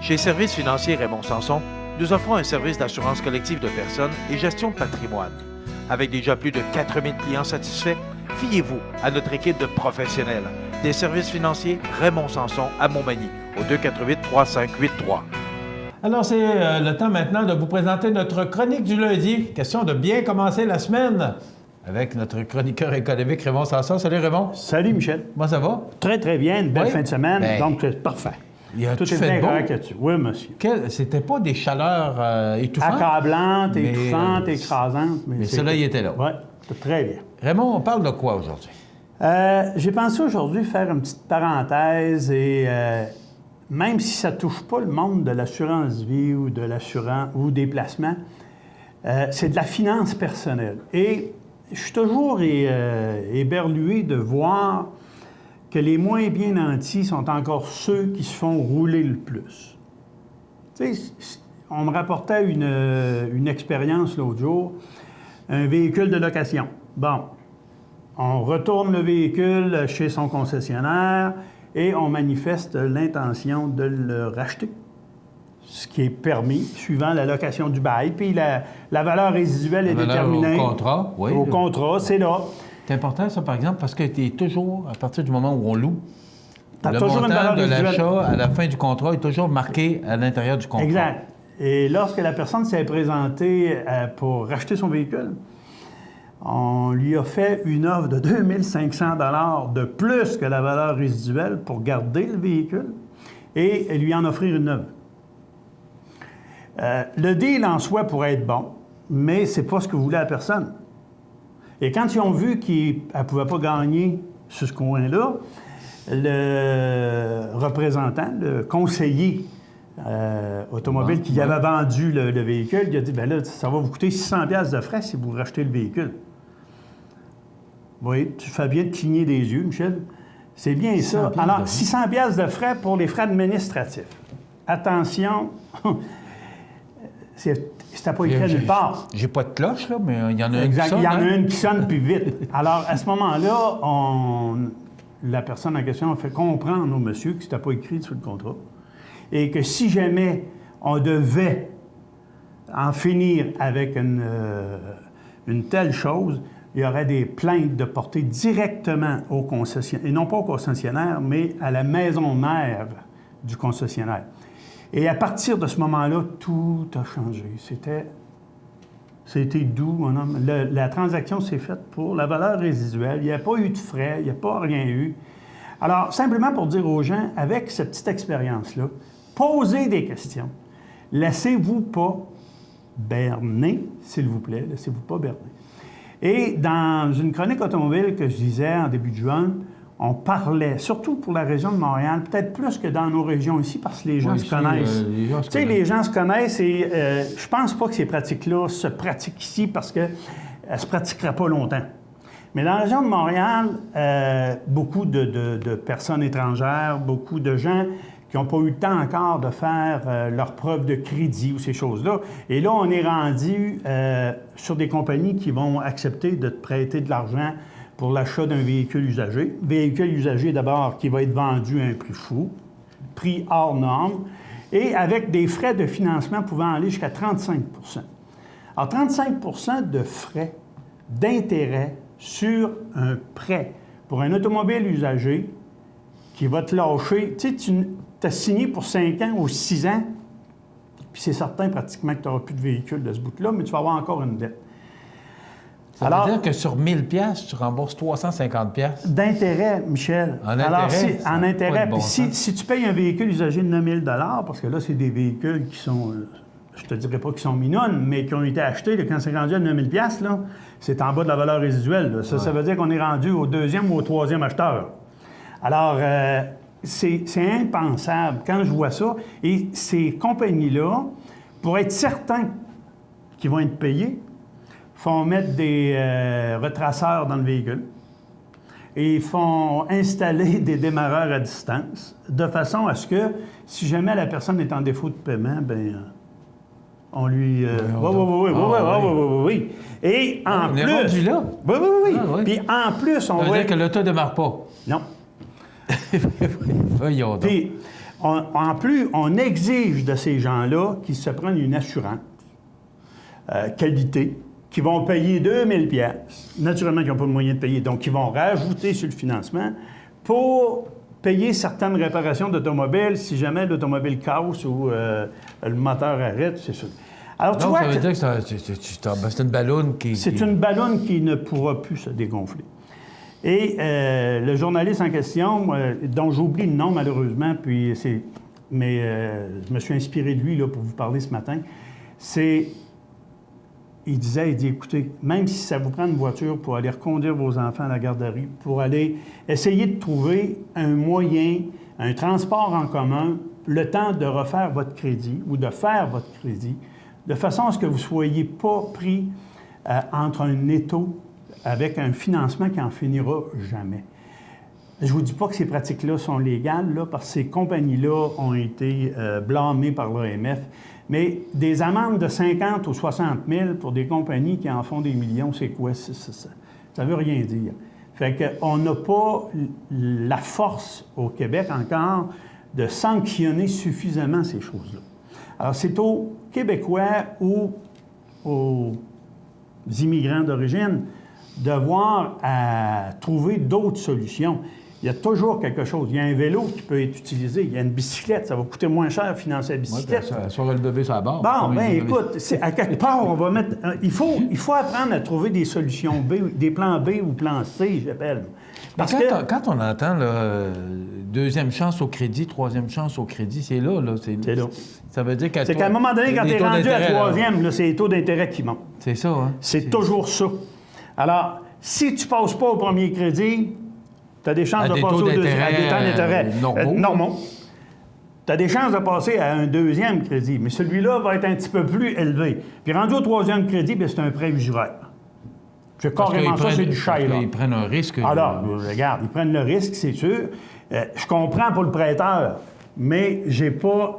Chez Services financiers Raymond Sanson, nous offrons un service d'assurance collective de personnes et gestion de patrimoine. Avec déjà plus de 4000 clients satisfaits, fiez-vous à notre équipe de professionnels. Des services financiers Raymond Sanson à Montmagny, au 248-3583. Alors, c'est le temps maintenant de vous présenter notre chronique du lundi. Question de bien commencer la semaine avec notre chroniqueur économique Raymond Sanson. Salut Raymond. Salut Michel. Comment ça va? Très, très bien. Une belle fin de semaine. Ben, donc, c'est parfait. Tout est bien correct là-dessus. Oui, monsieur. C'était pas des chaleurs étouffantes? Accablantes, étouffantes, écrasantes. Mais cela, il était là. Oui, très bien. Raymond, on parle de quoi aujourd'hui? J'ai pensé aujourd'hui faire une petite parenthèse et même si ça ne touche pas le monde de l'assurance vie ou de l'assurance ou des placements, c'est de la finance personnelle. Et je suis toujours éberlué de voir que les moins bien nantis sont encore ceux qui se font rouler le plus. Tu sais, on me rapportait une expérience l'autre jour, un véhicule de location. Bon, on retourne le véhicule chez son concessionnaire et on manifeste l'intention de le racheter, ce qui est permis suivant la location du bail. Puis la valeur résiduelle est déterminée. Au contrat, oui. Au contrat, c'est là. C'est important, ça, par exemple, parce que tu es toujours, à partir du moment où on loue, le toujours montant de l'achat à la fin du contrat est toujours marqué à l'intérieur du contrat. Exact. Et lorsque la personne s'est présentée pour racheter son véhicule, on lui a fait une offre de 2500 $ de plus que la valeur résiduelle pour garder le véhicule et lui en offrir une neuve. Le deal en soi pourrait être bon, mais c'est pas ce que voulait la personne. Et quand ils ont vu qu'elle ne pouvait pas gagner sur ce coin-là, le représentant, le conseiller automobile qui avait vendu le véhicule, il a dit, bien là, ça va vous coûter 600 $ de frais si vous rachetez le véhicule. Oui, tu fais bien de cligner des yeux, Michel. C'est bien ça. Alors, 600 $ de frais pour les frais administratifs. Attention, c'était pas écrit nulle part. J'ai pas de cloche, là, mais il y en a exact, une qui sonne. Il y en a une qui sonne plus vite. Alors, à ce moment-là, la personne en question a fait comprendre au monsieur que c'était pas écrit sur le contrat et que si jamais on devait en finir avec une telle chose, il y aurait des plaintes de porter directement au concessionnaire, et non pas au concessionnaire, mais à la maison mère du concessionnaire. Et à partir de ce moment-là, tout a changé. C'était doux, mon homme. La transaction s'est faite pour la valeur résiduelle. Il n'y a pas eu de frais, il n'y a pas rien eu. Alors, simplement pour dire aux gens, avec cette petite expérience-là, posez des questions. Laissez-vous pas berner, s'il vous plaît. Laissez-vous pas berner. Et dans une chronique automobile que je disais en début de juin, on parlait, surtout pour la région de Montréal, peut-être plus que dans nos régions ici, parce que les gens se connaissent. Tu sais, les gens se connaissent et je pense pas que ces pratiques-là se pratiquent ici parce qu'elles ne se pratiqueraient pas longtemps. Mais dans la région de Montréal, beaucoup de personnes étrangères, beaucoup de gens qui n'ont pas eu le temps encore de faire leur preuve de crédit ou ces choses-là. Et là, on est rendu sur des compagnies qui vont accepter de te prêter de l'argent pour l'achat d'un véhicule usagé. Véhicule usagé, d'abord, qui va être vendu à un prix fou, prix hors norme, et avec des frais de financement pouvant aller jusqu'à 35 %. Alors, 35 % de frais d'intérêt sur un prêt pour un automobile usagé qui va te lâcher. Tu sais, tu as signé pour 5 ans ou 6 ans, puis c'est certain pratiquement que tu n'auras plus de véhicule de ce bout-là, mais tu vas avoir encore une dette. Ça veut dire que sur 1000 $, tu rembourses 350 $. D'intérêt, Michel. En intérêt? En intérêt. Bon, puis si tu payes un véhicule usagé de 9 000 $, parce que là, c'est des véhicules qui sont, je te dirais pas qu'ils sont minonnes, mais qui ont été achetés là, quand c'est rendu à 9 000 $, là, c'est en bas de la valeur résiduelle. Là. Ça veut dire qu'on est rendu au deuxième ou au troisième acheteur. Alors, c'est impensable quand je vois ça. Et ces compagnies-là, pour être certains qu'ils vont être payés, font mettre des retraceurs dans le véhicule et font installer des démarreurs à distance de façon à ce que, si jamais la personne est en défaut de paiement, bien, on lui... Oui. Et en plus... On est rendu là? Oui. Puis en plus, on va... Ça va... veut dire que l'auto ne démarre pas? Non. Voyons donc. Puis, En plus, on exige de ces gens-là qu'ils se prennent une assurance qualité, qui vont payer 2000 pièces. Naturellement, ils n'ont pas le moyen de payer, donc ils vont rajouter sur le financement pour payer certaines réparations d'automobile si jamais l'automobile casse ou le moteur arrête, c'est ça. Alors, donc, ça veut dire que c'est une ballonne qui... C'est une ballonne qui ne pourra plus se dégonfler. Et le journaliste en question, dont j'oublie le nom malheureusement, mais je me suis inspiré de lui là, pour vous parler ce matin, il dit, écoutez, même si ça vous prend une voiture pour aller reconduire vos enfants à la garderie, pour aller essayer de trouver un moyen, un transport en commun, le temps de refaire votre crédit ou de faire votre crédit, de façon à ce que vous ne soyez pas pris entre un étau avec un financement qui n'en finira jamais. Je ne vous dis pas que ces pratiques-là sont légales, là, parce que ces compagnies-là ont été blâmées par l'AMF, mais des amendes de 50 ou 60 000 pour des compagnies qui en font des millions, c'est quoi? Ça ne veut rien dire. Fait qu'on n'a pas la force au Québec encore de sanctionner suffisamment ces choses-là. Alors, c'est aux Québécois ou aux immigrants d'origine de voir à trouver d'autres solutions. Il y a toujours quelque chose. Il y a un vélo qui peut être utilisé. Il y a une bicyclette. Ça va coûter moins cher à financer la bicyclette. Ouais, ça va le bébé sur la barre. Bon, bien, écoute, à quelque part, on va mettre... Il faut apprendre à trouver des solutions B, des plans B ou plans C, j'appelle. Parce que quand on entend deuxième chance au crédit, troisième chance au crédit, c'est là. C'est là. Ça veut dire qu'à un moment donné, quand tu es rendu à troisième, là, c'est les taux d'intérêt qui montent. C'est ça, hein? C'est toujours ça. Alors, si tu ne passes pas au premier crédit, tu as des chances de passer au deuxième. À des taux d'intérêt normaux. Tu as des chances de passer à un deuxième crédit, mais celui-là va être un petit peu plus élevé. Puis rendu au troisième crédit, bien, c'est un prêt usuraire. C'est carrément ça, c'est du chai, là. Ils prennent un risque. Alors, regarde, ils prennent le risque, c'est sûr. Je comprends pour le prêteur, mais j'ai pas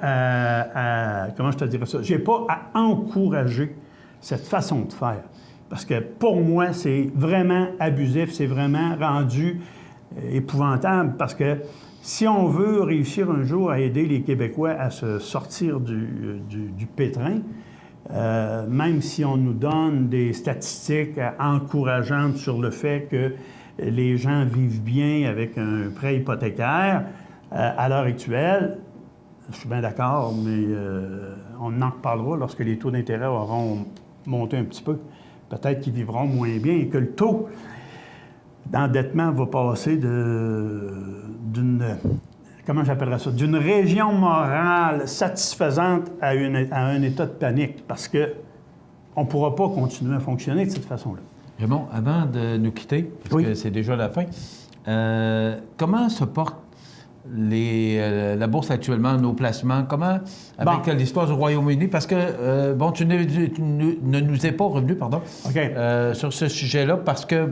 comment je te dirais ça? J'ai pas à encourager cette façon de faire. Parce que pour moi, c'est vraiment abusif, c'est vraiment rendu épouvantable. Parce que si on veut réussir un jour à aider les Québécois à se sortir du pétrin, même si on nous donne des statistiques encourageantes sur le fait que les gens vivent bien avec un prêt hypothécaire, à l'heure actuelle, je suis bien d'accord, mais on en reparlera lorsque les taux d'intérêt auront monté un petit peu. Peut-être qu'ils vivront moins bien et que le taux d'endettement va passer d'une région morale satisfaisante à un état de panique, parce qu'on ne pourra pas continuer à fonctionner de cette façon-là. Raymond, avant de nous quitter, parce que c'est déjà la fin, comment se porte la bourse actuellement, nos placements? Comment, avec l'histoire du Royaume-Uni? Parce que, tu ne nous es pas revenu, sur ce sujet-là, parce que,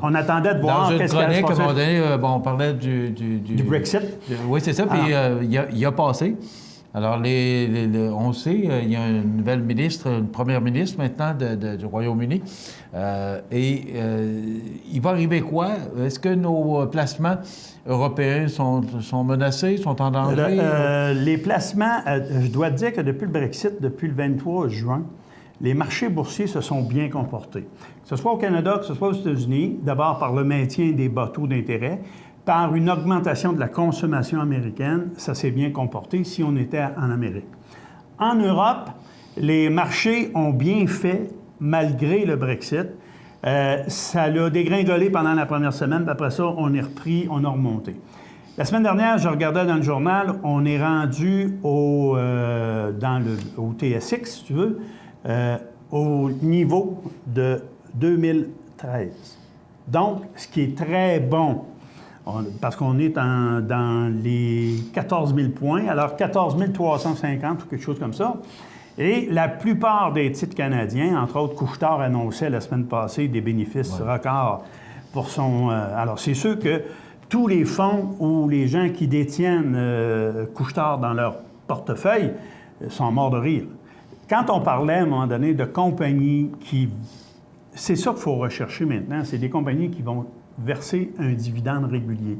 on attendait de voir qu'est-ce qui allait se passer. Dans une chronique, à un moment donné, on parlait du Brexit. Oui, c'est ça, puis il a passé. Alors, on sait, il y a une nouvelle ministre, une première ministre maintenant du Royaume-Uni. Il va arriver quoi? Est-ce que nos placements européens sont menacés, sont en danger? Les placements, je dois te dire que depuis le Brexit, depuis le 23 juin, les marchés boursiers se sont bien comportés. Que ce soit au Canada, que ce soit aux États-Unis, d'abord par le maintien des bas taux d'intérêt, par une augmentation de la consommation américaine, ça s'est bien comporté si on était en Amérique. En Europe, les marchés ont bien fait malgré le Brexit. Ça l'a dégringolé pendant la première semaine, puis après ça, on est repris, on a remonté. La semaine dernière, je regardais dans le journal, on est rendu au TSX, si tu veux, au niveau de 2013. Donc, ce qui est très bon, parce qu'on est dans les 14 000 points, alors 14 350 ou quelque chose comme ça. Et la plupart des titres canadiens, entre autres, Couche-Tard annonçait la semaine passée des bénéfices records pour son... alors, c'est sûr que tous les fonds ou les gens qui détiennent Couche-Tard dans leur portefeuille sont morts de rire. Quand on parlait, à un moment donné, de compagnies qui... C'est ça qu'il faut rechercher maintenant, c'est des compagnies qui vont verser un dividende régulier.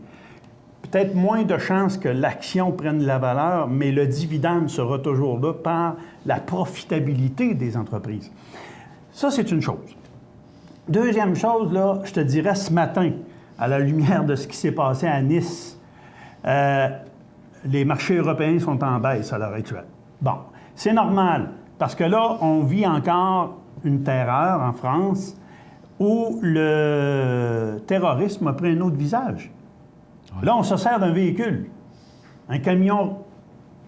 peut-être moins de chances que l'action prenne de la valeur, mais le dividende sera toujours là par la profitabilité des entreprises. Ça, c'est une chose. Deuxième chose, là, je te dirais ce matin, à la lumière de ce qui s'est passé à Nice, les marchés européens sont en baisse à l'heure actuelle. Bon, c'est normal, parce que là, on vit encore une terreur en France où le terrorisme a pris un autre visage. Ouais. Là, on se sert d'un véhicule, un camion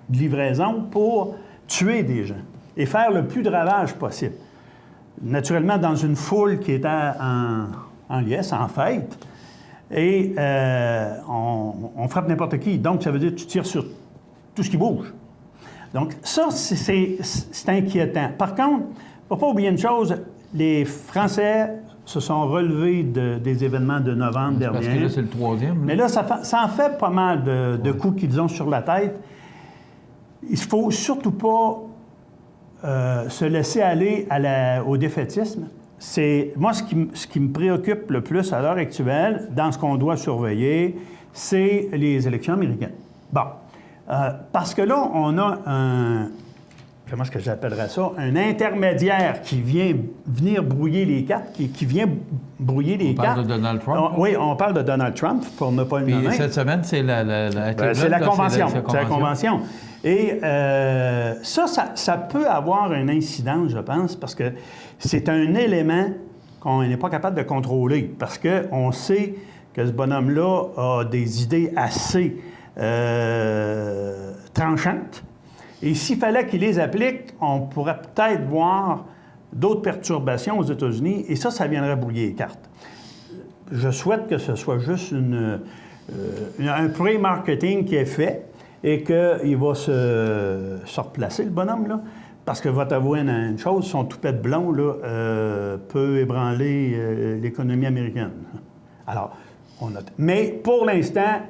de livraison pour tuer des gens et faire le plus de ravages possible. Naturellement, dans une foule qui était en liesse, en fête, et on frappe n'importe qui. Donc, ça veut dire que tu tires sur tout ce qui bouge. Donc, ça, c'est inquiétant. Par contre, il ne faut pas oublier une chose, les Français se sont relevés des événements de novembre dernier. Parce que là, c'est le troisième. Là. Mais là, ça en fait pas mal de coups qu'ils ont sur la tête. Il ne faut surtout pas se laisser aller au défaitisme. Moi, ce qui me préoccupe le plus à l'heure actuelle, dans ce qu'on doit surveiller, c'est les élections américaines. Bon. Parce que là, on a comment est-ce que j'appellerais ça? Un intermédiaire qui vient venir brouiller les cartes, qui vient brouiller les cartes. On parle de Donald Trump? Oui, on parle de Donald Trump, pour ne pas le nommer. Puis cette semaine, c'est c'est la convention. C'est la convention. Et ça peut avoir une incidence, je pense, parce que c'est un élément qu'on n'est pas capable de contrôler, parce qu'on sait que ce bonhomme-là a des idées assez tranchantes. Et s'il fallait qu'il les applique, on pourrait peut-être voir d'autres perturbations aux États-Unis, et ça viendrait brouiller les cartes. Je souhaite que ce soit juste un pré-marketing qui est fait, et qu'il va se replacer, le bonhomme, là. Parce que, va t'avouer une chose, son toupette blond, là, peut ébranler l'économie américaine. Alors, mais pour l'instant,